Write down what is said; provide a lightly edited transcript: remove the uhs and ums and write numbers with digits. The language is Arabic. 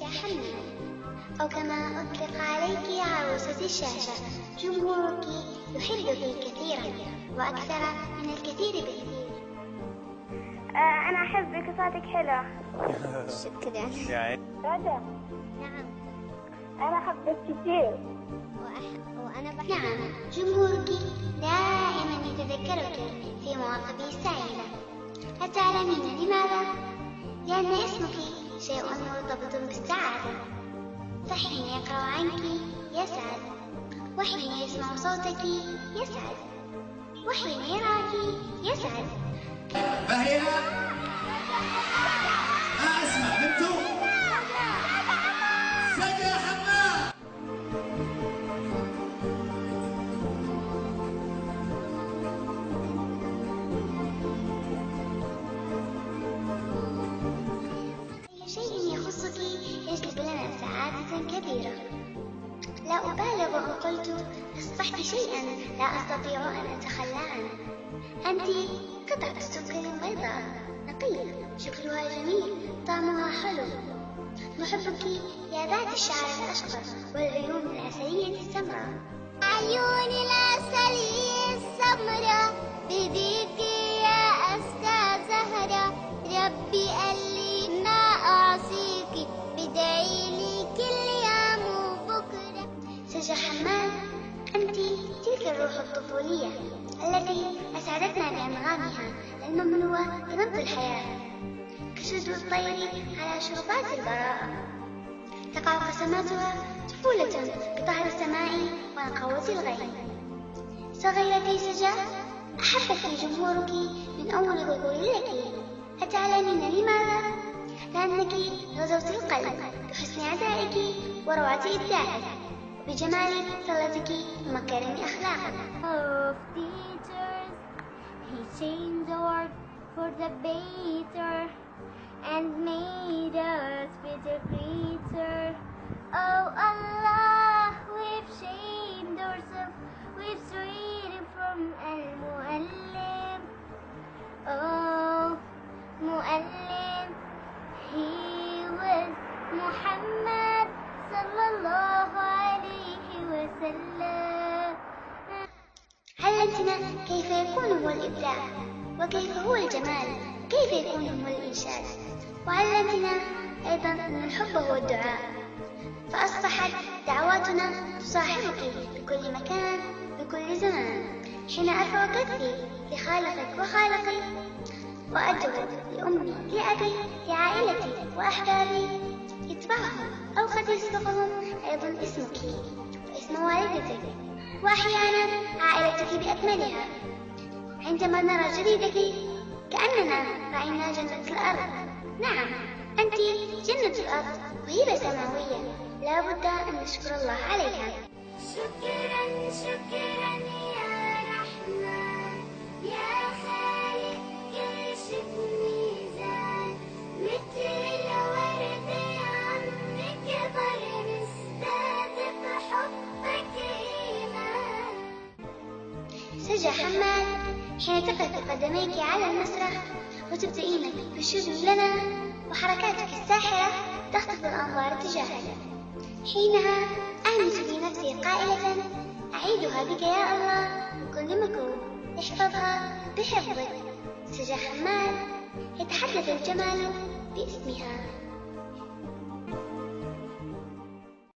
سجى حماد، أو كما أطلق عليك عروسة الشاشة. جمهورك يحبك كثيرا وأكثر من الكثير بكثير. أنا أحبك، صوتك حلو. شكرا. رجا. نعم. أنا أحبك كثير. وأنا بحبك. نعم، جمهورك دائما يتذكرك في مواقفه السعيدة. هل تعلمين لماذا؟ لأن اسمك شيء مرتبط بالسعادة، فحين يقرأ عنك يسعد، وحين يسمع صوتك يسعد، وحين يراك يسعد. فهي اسمع بنتو سجى حماد. أي شيء يخصك يجلب لنا سعادة كبيرة. لا أبالغ إن قلت أصبحت شيئا لا أستطيع أن أتخلى عنه. أنت قطعة سكر بيضاء نقية، شكلها جميل، طعمها حلو. نحبك يا ذات الشعر الأشقر والعيون العسلية السمراء. عيون العسلية السمراء بديك يا أستاذ زهرة، ربي قال لي ما أعصيك، بدعيلي كل يوم وبكرة. سجى حماد، أنت تلك الروح الطفولية التي أسعدتنا بأنغامها المملوءة بنبض الحياة، كشذو الطير على شرفات البراءة. تقع قسماتها طفولة بطهر السماء ونقوة الغيم. صغيرتي سجى، أحبك جمهورك من أول ظهور لك. أتعلمين لماذا؟ لأنك غزوت القلب بحسن أدائك وروعة إبداعك، بجمال صلتك ومكارم أخلاقك. Of teachers, he changed the world for the better and made us better creature. Oh Allah, we've shamed ourselves, we've strayed from Al-Muallim. Oh, Muallim, he was Muhammad sallallahu alayhi wa sallam. علمتنا كيف يكون هو الإبداع، وكيف هو الجمال، كيف يكون هو الإنشاد. وعلمتنا أيضا أن الحب هو الدعاء، فأصبحت دعواتنا تصاحبك بكل مكان بكل زمان. حين أرفع كتفي لخالقك وخالقي وأدعو لأمي لأبي لعائلتي وأحبابي، يتبعهم أو قد يسبقهم أيضا اسمك واسم والدتك، وأحيانا عائلتك بأكملها. عندما نرى جديدك كأننا رأينا جنة الأرض. نعم، أنت جنة الأرض وهبة سماوية لا بد أن نشكر الله عليها. شكرا شكرا يا رحمن، يا خالق كل شيء ميزان، مثل الورد عنك يظهر مستهدف حبك إيمان. سجى حماد، حين تقف قدميك على المسرح وتبدأين بالشذوذ لنا وحركاتك الساحرة تخطف الأنظار تجاهك، حينها أهمس في نفسي قائلة أعيدها بك يا الله بكل مكروه، احفظها بحفظك. سجى حماد، يتحدث الجمال باسمها.